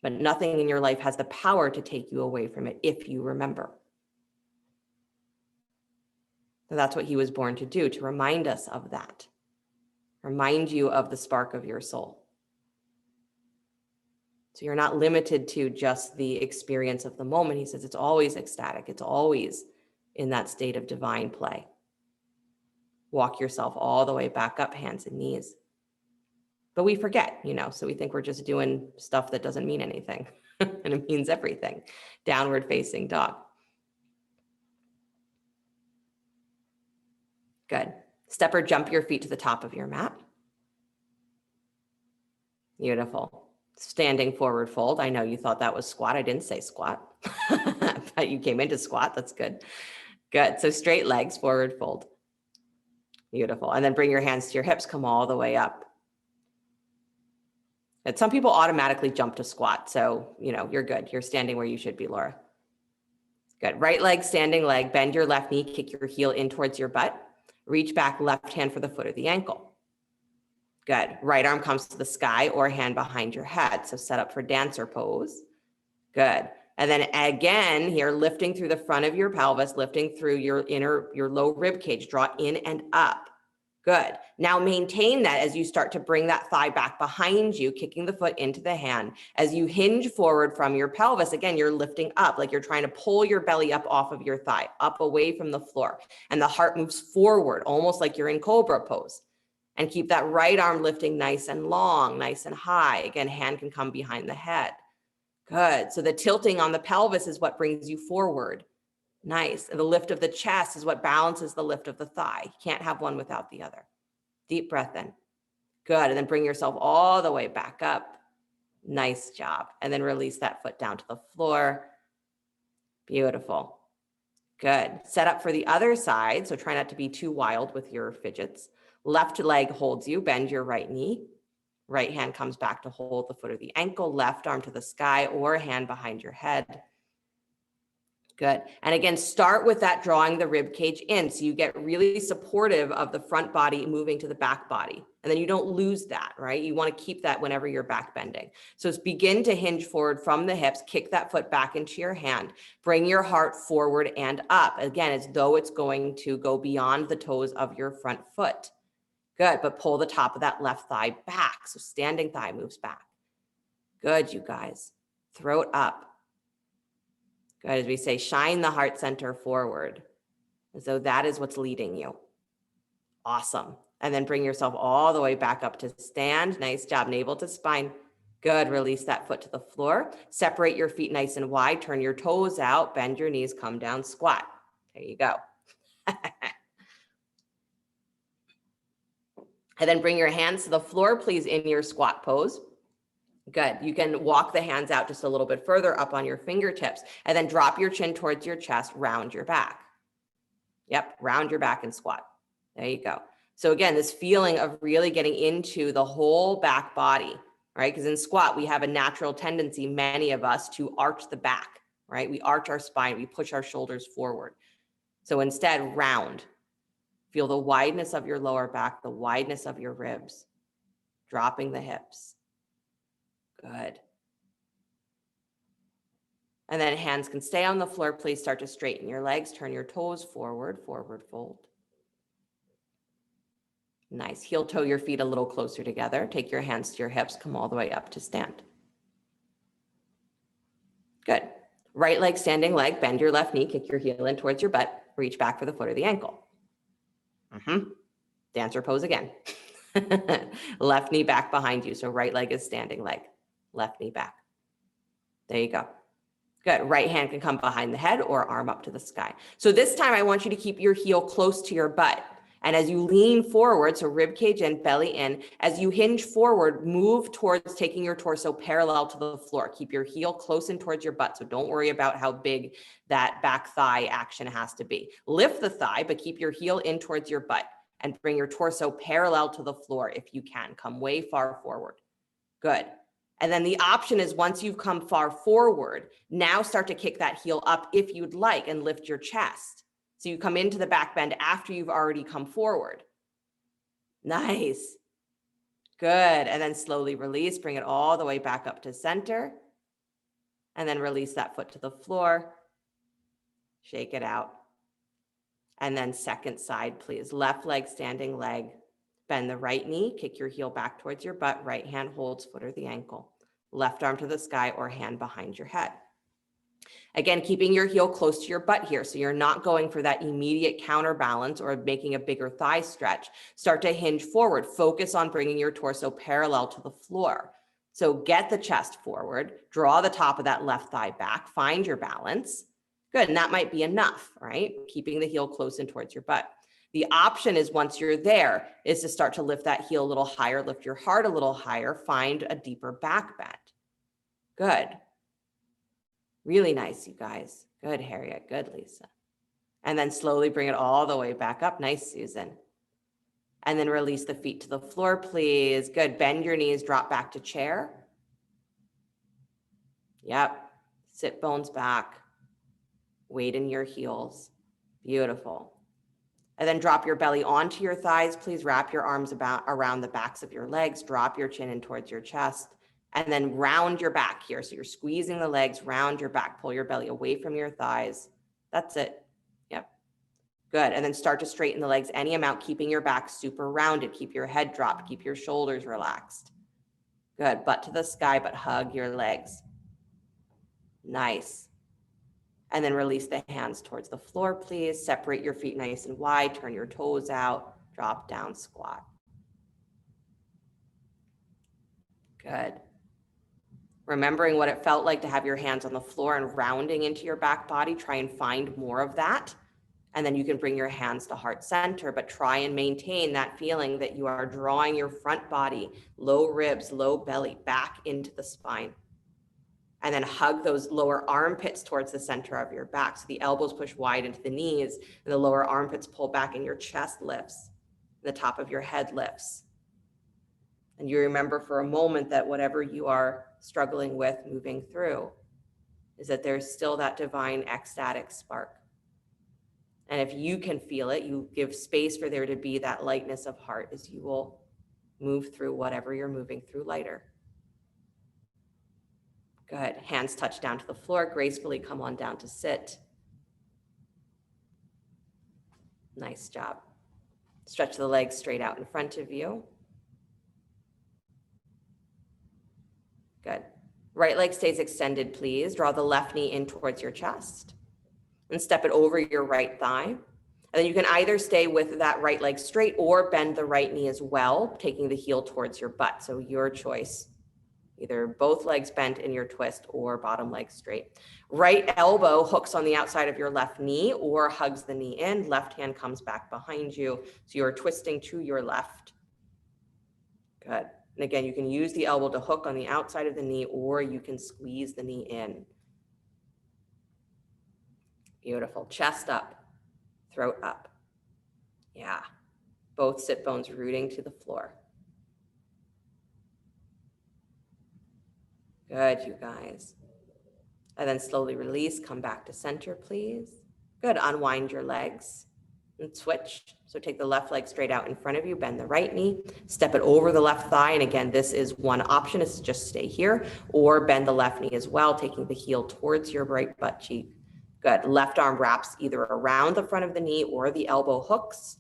but nothing in your life has the power to take you away from it if you remember. So that's what he was born to do, to remind us of that. Remind you of the spark of your soul. So you're not limited to just the experience of the moment. He says it's always ecstatic. It's always in that state of divine play. Walk yourself all the way back up, hands and knees. But we forget, so we think we're just doing stuff that doesn't mean anything. And it means everything. Downward facing dog. Good. Step or jump your feet to the top of your mat. Beautiful. Standing forward fold. I know you thought that was squat. I didn't say squat, but you came into squat. That's good. Good. So straight legs, forward fold. Beautiful. And then bring your hands to your hips. Come all the way up. And some people automatically jump to squat. So, you're good. You're standing where you should be, Laura. Good. Right leg, standing leg. Bend your left knee. Kick your heel in towards your butt. Reach back, left hand for the foot or the ankle. Good. Right arm comes to the sky or hand behind your head. So set up for dancer pose. Good. And then again, here, lifting through the front of your pelvis, lifting through your low rib cage, draw in and up. Good. Now maintain that as you start to bring that thigh back behind you, kicking the foot into the hand. As you hinge forward from your pelvis, again, you're lifting up, like you're trying to pull your belly up off of your thigh, up away from the floor. And the heart moves forward, almost like you're in Cobra pose. And keep that right arm lifting nice and long, nice and high. Again, hand can come behind the head. Good. So the tilting on the pelvis is what brings you forward. Nice. And the lift of the chest is what balances the lift of the thigh. You can't have one without the other. Deep breath in. Good. And then bring yourself all the way back up. Nice job. And then release that foot down to the floor. Beautiful. Good. Set up for the other side. So try not to be too wild with your fidgets. Left leg holds you. Bend your right knee. Right hand comes back to hold the foot or the ankle. Left arm to the sky or hand behind your head. Good. And again, start with that drawing the rib cage in. So you get really supportive of the front body moving to the back body. And then you don't lose that, right? You want to keep that whenever you're back bending. So it's begin to hinge forward from the hips, kick that foot back into your hand, bring your heart forward and up. Again, as though it's going to go beyond the toes of your front foot. Good. But pull the top of that left thigh back. So standing thigh moves back. Good, you guys. Throat up. Good. As we say, shine the heart center forward. As though that is what's leading you. Awesome. And then bring yourself all the way back up to stand. Nice job. Navel to spine. Good. Release that foot to the floor. Separate your feet nice and wide. Turn your toes out. Bend your knees. Come down. Squat. There you go. And then bring your hands to the floor, please, in your squat pose. Good. You can walk the hands out just a little bit further up on your fingertips and then drop your chin towards your chest, round your back. Yep. Round your back and squat. There you go. So again, this feeling of really getting into the whole back body, right? Because in squat, we have a natural tendency, many of us, to arch the back, right? We arch our spine, we push our shoulders forward. So instead, round. Feel the wideness of your lower back, the wideness of your ribs, dropping the hips. Good. And then hands can stay on the floor. Please start to straighten your legs. Turn your toes forward, forward fold. Nice. Heel toe your feet a little closer together. Take your hands to your hips. Come all the way up to stand. Good. Right leg, standing leg. Bend your left knee. Kick your heel in towards your butt. Reach back for the foot or the ankle. Dancer pose again. Left knee back behind you. So right leg is standing leg. Left knee back. There you go. Good. Right hand can come behind the head or arm up to the sky. So this time I want you to keep your heel close to your butt. And as you lean forward, so rib cage in, belly in, as you hinge forward, move towards taking your torso parallel to the floor. Keep your heel close in towards your butt. So don't worry about how big that back thigh action has to be. Lift the thigh, but keep your heel in towards your butt and bring your torso parallel to the floor if you can. Come way far forward. Good. And then the option is once you've come far forward, now start to kick that heel up if you'd like and lift your chest. So you come into the back bend after you've already come forward. Nice. Good. And then slowly release, bring it all the way back up to center. And then release that foot to the floor. Shake it out. And then second side, please. Left leg, standing leg. Bend the right knee, kick your heel back towards your butt. Right hand holds foot or the ankle. Left arm to the sky or hand behind your head. Again, keeping your heel close to your butt here. So you're not going for that immediate counterbalance or making a bigger thigh stretch. Start to hinge forward. Focus on bringing your torso parallel to the floor. So get the chest forward, draw the top of that left thigh back, find your balance. Good, and that might be enough, right? Keeping the heel close in towards your butt. The option is once you're there is to start to lift that heel a little higher, lift your heart a little higher, find a deeper back bend. Good. Really nice, you guys. Good, Harriet. Good, Lisa. And then slowly bring it all the way back up. Nice, Susan. And then release the feet to the floor, please. Good. Bend your knees, drop back to chair. Yep. Sit bones back. Weight in your heels. Beautiful. And then drop your belly onto your thighs. Please wrap your arms around the backs of your legs. Drop your chin in towards your chest. And then round your back here. So you're squeezing the legs, round your back, pull your belly away from your thighs. That's it. Yep. Good. And then start to straighten the legs any amount, keeping your back super rounded. Keep your head dropped. Keep your shoulders relaxed. Good. Butt to the sky, but hug your legs. Nice. And then release the hands towards the floor, please. Separate your feet nice and wide. Turn your toes out. Drop down, squat. Good. Remembering what it felt like to have your hands on the floor and rounding into your back body. Try and find more of that. And then you can bring your hands to heart center, but try and maintain that feeling that you are drawing your front body, low ribs, low belly, back into the spine. And then hug those lower armpits towards the center of your back. So the elbows push wide into the knees and the lower armpits pull back and your chest lifts. The top of your head lifts. And you remember for a moment that whatever you are struggling with moving through is that there's still that divine ecstatic spark. And if you can feel it, you give space for there to be that lightness of heart as you will move through whatever you're moving through lighter. Good. Hands touch down to the floor. Gracefully come on down to sit. Nice job. Stretch the legs straight out in front of you. Good. Right leg stays extended, please. Draw the left knee in towards your chest and step it over your right thigh. And then you can either stay with that right leg straight or bend the right knee as well, taking the heel towards your butt. So your choice. Either both legs bent in your twist or bottom leg straight. Right elbow hooks on the outside of your left knee or hugs the knee in. Left hand comes back behind you. So you're twisting to your left. Good. And again, you can use the elbow to hook on the outside of the knee or you can squeeze the knee in. Beautiful. Chest up, throat up. Yeah. Both sit bones rooting to the floor. Good, you guys. And then slowly release, come back to center, please. Good, unwind your legs and switch. So take the left leg straight out in front of you, bend the right knee, step it over the left thigh. And again, this is one option, is to just stay here or bend the left knee as well, taking the heel towards your right butt cheek. Good, left arm wraps either around the front of the knee or the elbow hooks.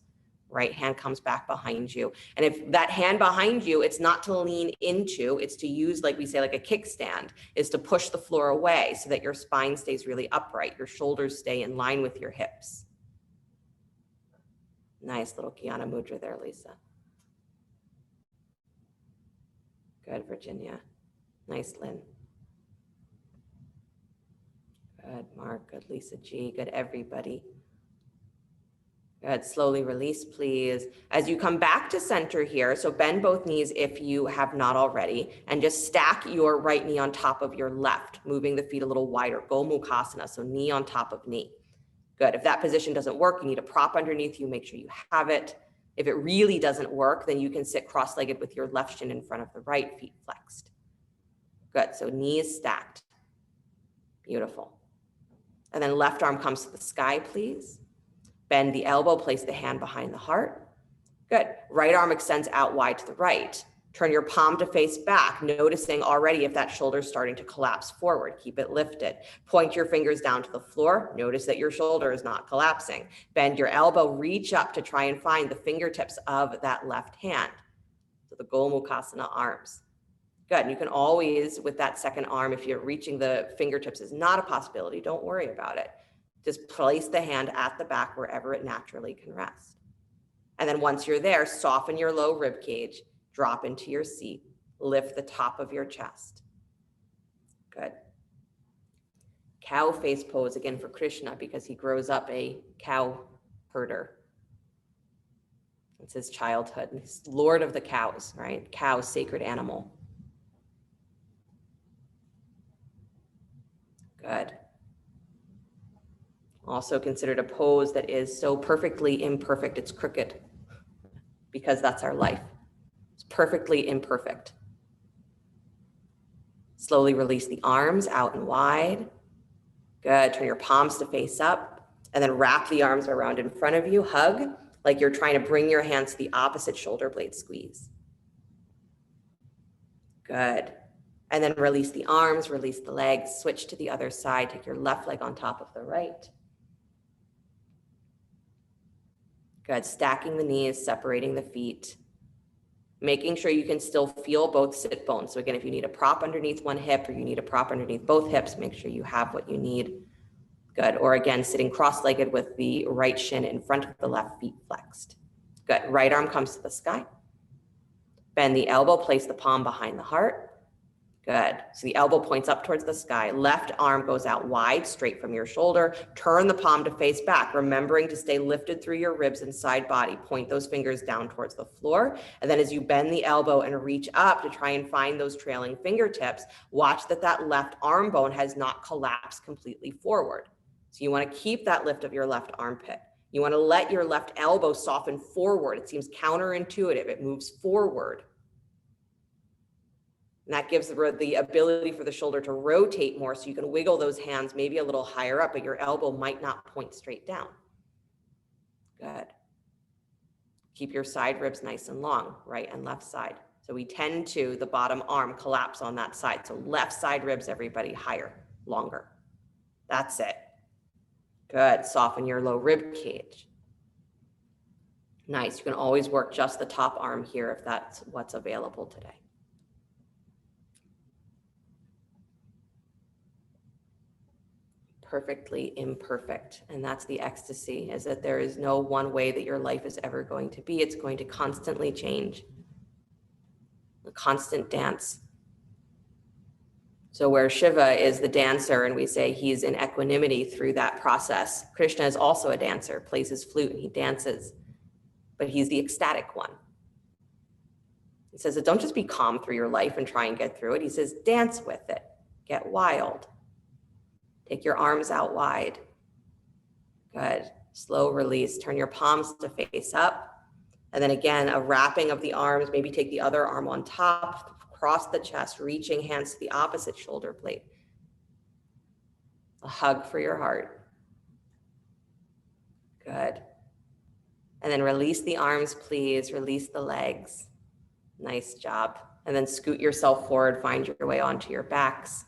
Right hand comes back behind you. And if that hand behind you, it's not to lean into, it's to use, like we say, like a kickstand, is to push the floor away so that your spine stays really upright. Your shoulders stay in line with your hips. Nice little Kiana Mudra there, Lisa. Good, Virginia. Nice, Lynn. Good, Mark. Good, Lisa G. Good, everybody. Good. Slowly release, please. As you come back to center here, so bend both knees if you have not already, and just stack your right knee on top of your left, moving the feet a little wider. Gomukhasana, so knee on top of knee. Good. If that position doesn't work, you need a prop underneath you. Make sure you have it. If it really doesn't work, then you can sit cross-legged with your left shin in front of the right, feet flexed. Good. So knees stacked. Beautiful. And then left arm comes to the sky, please. Bend the elbow, place the hand behind the heart. Good. Right arm extends out wide to the right. Turn your palm to face back, noticing already if that shoulder is starting to collapse forward. Keep it lifted. Point your fingers down to the floor. Notice that your shoulder is not collapsing. Bend your elbow, reach up to try and find the fingertips of that left hand. So the Gomukhasana arms. Good. And you can always, with that second arm, if you're reaching the fingertips is not a possibility, don't worry about it. Just place the hand at the back wherever it naturally can rest. And then once you're there, soften your low rib cage, drop into your seat, lift the top of your chest. Good. Cow face pose again for Krishna because he grows up a cow herder. It's his childhood. He's Lord of the cows, right? Cow, sacred animal. Good. Also considered a pose that is so perfectly imperfect, it's crooked, because that's our life. It's perfectly imperfect. Slowly release the arms out and wide. Good. Turn your palms to face up, and then wrap the arms around in front of you. Hug, like you're trying to bring your hands to the opposite shoulder blade squeeze. Good. And then release the arms, release the legs, switch to the other side. Take your left leg on top of the right. Good. Stacking the knees, separating the feet, making sure you can still feel both sit bones. So again, if you need a prop underneath one hip or you need a prop underneath both hips, make sure you have what you need. Good. Or again, sitting cross-legged with the right shin in front of the left, feet flexed. Good. Right arm comes to the sky. Bend the elbow, place the palm behind the heart. Good. So the elbow points up towards the sky. Left arm goes out wide, straight from your shoulder. Turn the palm to face back, remembering to stay lifted through your ribs and side body. Point those fingers down towards the floor. And then as you bend the elbow and reach up to try and find those trailing fingertips, watch that that left arm bone has not collapsed completely forward. So you want to keep that lift of your left armpit. You want to let your left elbow soften forward. It seems counterintuitive. It moves forward. And that gives the ability for the shoulder to rotate more so you can wiggle those hands maybe a little higher up, but your elbow might not point straight down. Good. Keep your side ribs nice and long, right and left side. So we tend to, the bottom arm collapse on that side. So left side ribs, everybody, higher, longer. That's it. Good. Soften your low rib cage. Nice. You can always work just the top arm here if that's what's available today. Perfectly imperfect. And that's the ecstasy, is that there is no one way that your life is ever going to be. It's going to constantly change. A constant dance. So where Shiva is the dancer and we say he's in equanimity through that process, Krishna is also a dancer, plays his flute and he dances, but he's the ecstatic one. He says that don't just be calm through your life and try and get through it. He says, dance with it, get wild. Take your arms out wide. Good. Slow release. Turn your palms to face up. And then again, a wrapping of the arms. Maybe take the other arm on top, across the chest, reaching hands to the opposite shoulder blade. A hug for your heart. Good. And then release the arms, please. Release the legs. Nice job. And then scoot yourself forward. Find your way onto your backs.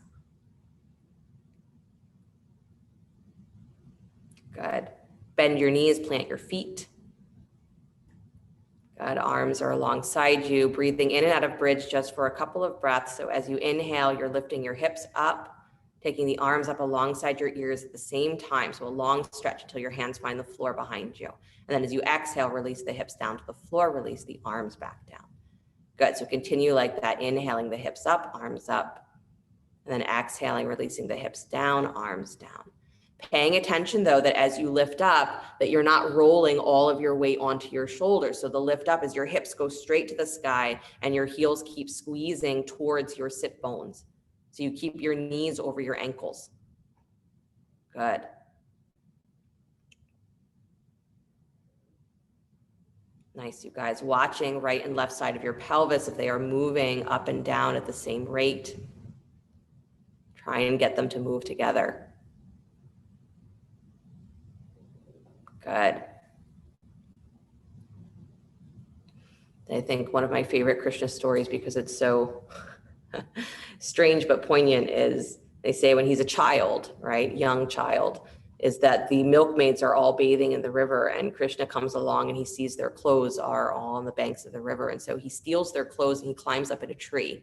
Good. Bend your knees, plant your feet. Good. Arms are alongside you, breathing in and out of bridge just for a couple of breaths. So as you inhale, you're lifting your hips up, taking the arms up alongside your ears at the same time. So a long stretch until your hands find the floor behind you. And then as you exhale, release the hips down to the floor, release the arms back down. Good. So continue like that, inhaling the hips up, arms up, and then exhaling, releasing the hips down, arms down. Paying attention though, that as you lift up, that you're not rolling all of your weight onto your shoulders. So the lift up is your hips go straight to the sky and your heels keep squeezing towards your sit bones. So you keep your knees over your ankles. Good. Nice, you guys. Watching right and left side of your pelvis, if they are moving up and down at the same rate. Try and get them to move together. Good. I think one of my favorite Krishna stories, because it's so strange but poignant, is they say when he's a child, right, young child, is that the milkmaids are all bathing in the river and Krishna comes along and he sees their clothes are all on the banks of the river. And so he steals their clothes and he climbs up in a tree,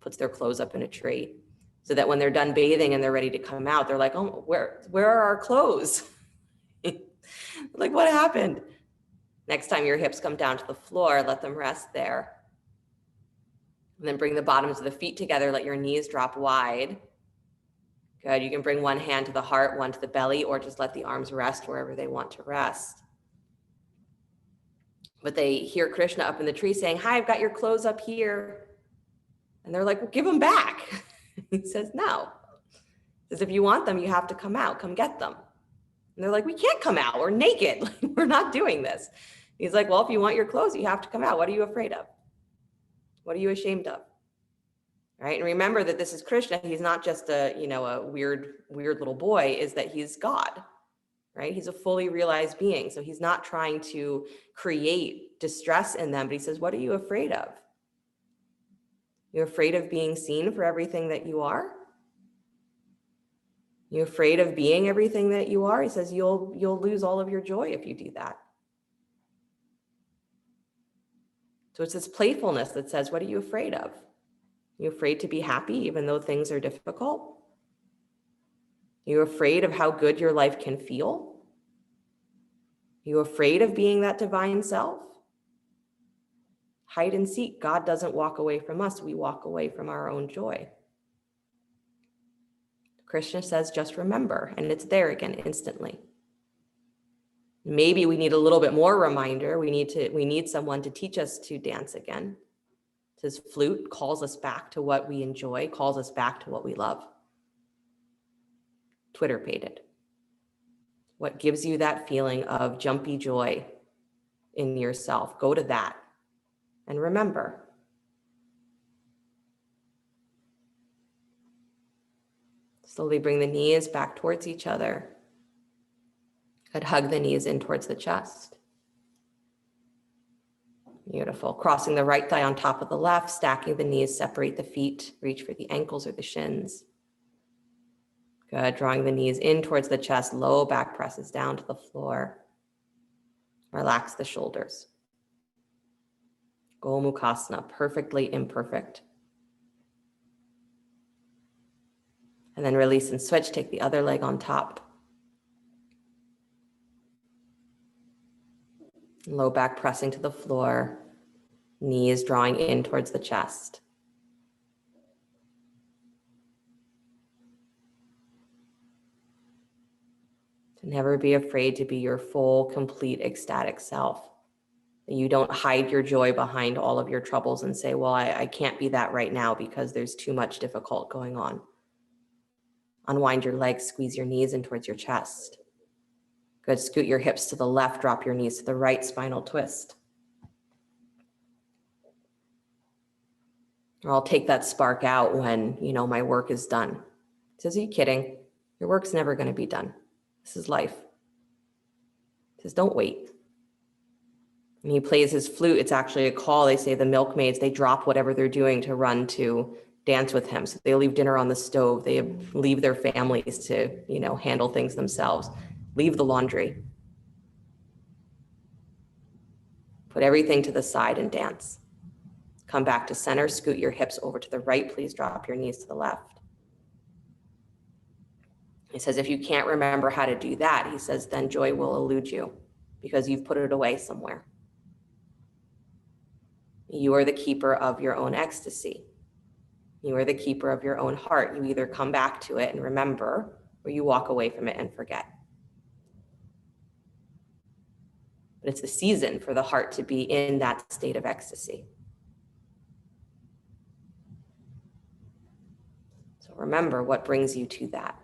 puts their clothes up in a tree, so that when they're done bathing and they're ready to come out, they're like, oh, where are our clothes? Like, what happened? Next time your hips come down to the floor, let them rest there. And then bring the bottoms of the feet together, let your knees drop wide. Good, you can bring one hand to the heart, one to the belly, or just let the arms rest wherever they want to rest. But they hear Krishna up in the tree saying, hi, I've got your clothes up here. And they're like, well, give them back. He says, no. He says, if you want them, you have to come out, come get them. And they're like, we can't come out, we're naked, we're not doing this. He's like, well, if you want your clothes, you have to come out. What are you afraid of? What are you ashamed of? Right? And remember that this is Krishna. He's not just a weird little boy, is that he's God, right? He's a fully realized being. So he's not trying to create distress in them, but he says, what are you afraid of? You're afraid of being seen for everything that you are? You're afraid of being everything that you are? He says, you'll lose all of your joy if you do that. So it's this playfulness that says, what are you afraid of? You afraid to be happy even though things are difficult? You afraid of how good your life can feel? You afraid of being that divine self? Hide and seek. God doesn't walk away from us. We walk away from our own joy. Krishna says, just remember, and it's there again instantly. Maybe we need a little bit more reminder. We need someone to teach us to dance again. His flute calls us back to what we enjoy, calls us back to what we love. Twitter paid it. What gives you that feeling of jumpy joy in yourself? Go to that and remember. Slowly bring the knees back towards each other. Good. Hug the knees in towards the chest. Beautiful. Crossing the right thigh on top of the left, stacking the knees, separate the feet, reach for the ankles or the shins. Good. Drawing the knees in towards the chest, low back presses down to the floor. Relax the shoulders. Gomukhasana, perfectly imperfect. And then release and switch, take the other leg on top. Low back pressing to the floor, knees drawing in towards the chest. To never be afraid to be your full, complete, ecstatic self. You don't hide your joy behind all of your troubles and say, well, I can't be that right now because there's too much difficult going on. Unwind your legs, squeeze your knees in towards your chest. Good, scoot your hips to the left, drop your knees to the right, spinal twist. Or I'll take that spark out when, my work is done. He says, are you kidding? Your work's never going to be done. This is life. He says, don't wait. When he plays his flute, it's actually a call. They say the milkmaids, they drop whatever they're doing to run to dance with him. So they leave dinner on the stove. They leave their families to, handle things themselves. Leave the laundry. Put everything to the side and dance. Come back to center, scoot your hips over to the right. Please drop your knees to the left. He says, if you can't remember how to do that, he says, then joy will elude you because you've put it away somewhere. You are the keeper of your own ecstasy. You are the keeper of your own heart. You either come back to it and remember, or you walk away from it and forget. But it's the season for the heart to be in that state of ecstasy. So remember what brings you to that.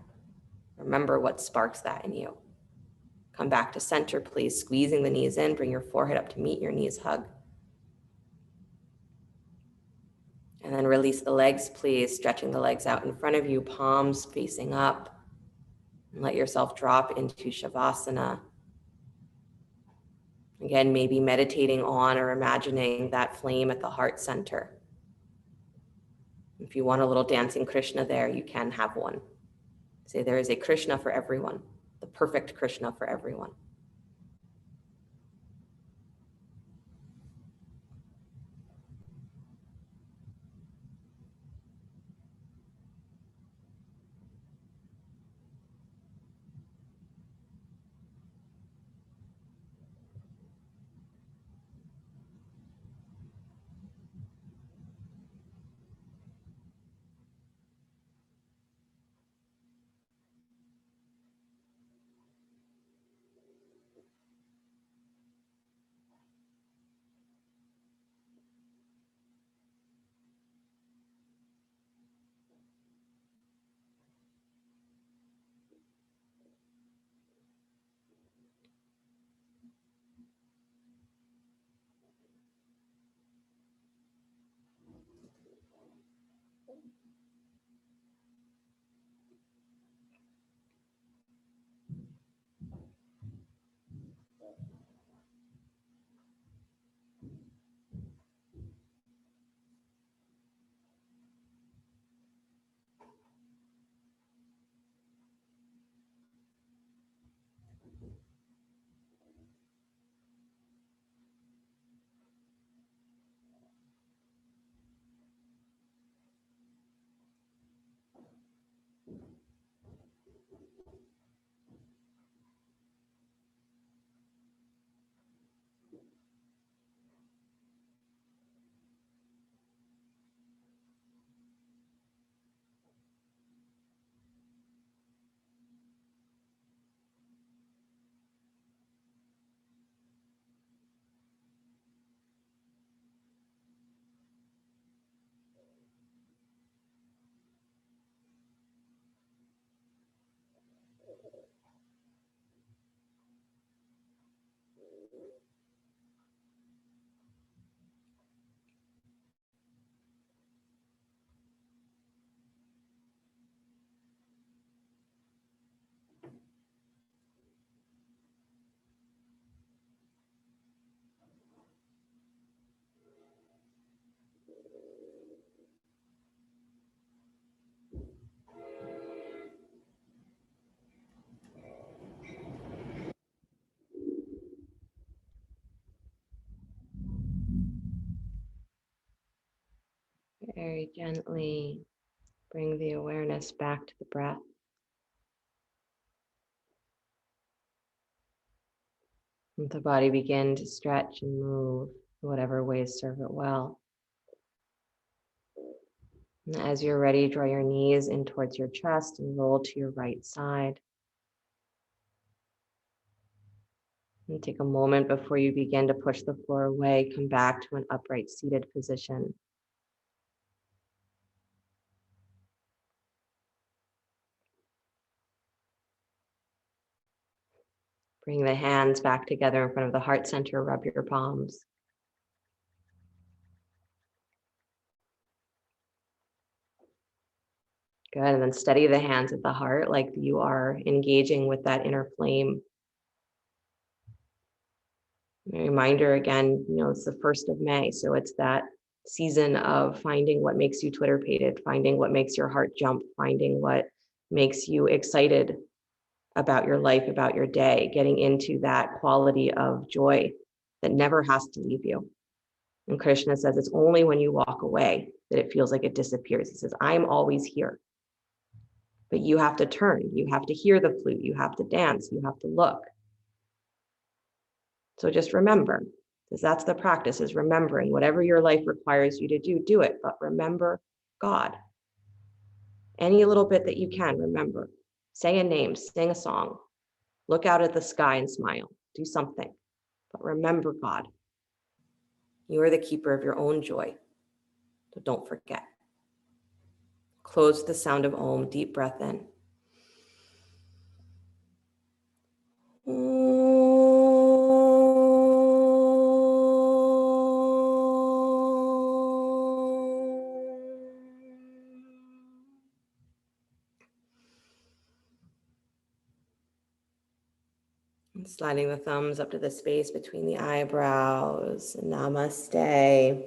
Remember what sparks that in you. Come back to center, please. Squeezing the knees in, bring your forehead up to meet your knees, hug. And then release the legs, please. Stretching the legs out in front of you, palms facing up. And let yourself drop into Shavasana. Again, maybe meditating on or imagining that flame at the heart center. If you want a little dancing Krishna there, you can have one. Say there is a Krishna for everyone, the perfect Krishna for everyone. Very gently bring the awareness back to the breath. Let the body begin to stretch and move in whatever ways serve it well. And as you're ready, draw your knees in towards your chest and roll to your right side. And take a moment before you begin to push the floor away. Come back to an upright seated position. Bring the hands back together in front of the heart center. Rub your palms. Good. And then steady the hands at the heart like you are engaging with that inner flame. A reminder again, it's the 1st of May. So it's that season of finding what makes you Twitter-pated, finding what makes your heart jump, finding what makes you excited about your life, about your day, getting into that quality of joy that never has to leave you. And Krishna says it's only when you walk away that it feels like it disappears. He says, I'm always here. But you have to turn. You have to hear the flute. You have to dance. You have to look. So just remember, because that's the practice, is remembering whatever your life requires you to do, do it. But remember God. Any little bit that you can, remember. Say a name, sing a song, look out at the sky and smile. Do something. But remember God. You are the keeper of your own joy. So don't forget. Close with the sound of Om, deep breath in. And sliding the thumbs up to the space between the eyebrows. Namaste.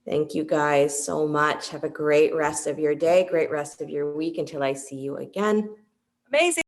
Thank you guys so much. Have a great rest of your day, great rest of your week until I see you again. Amazing.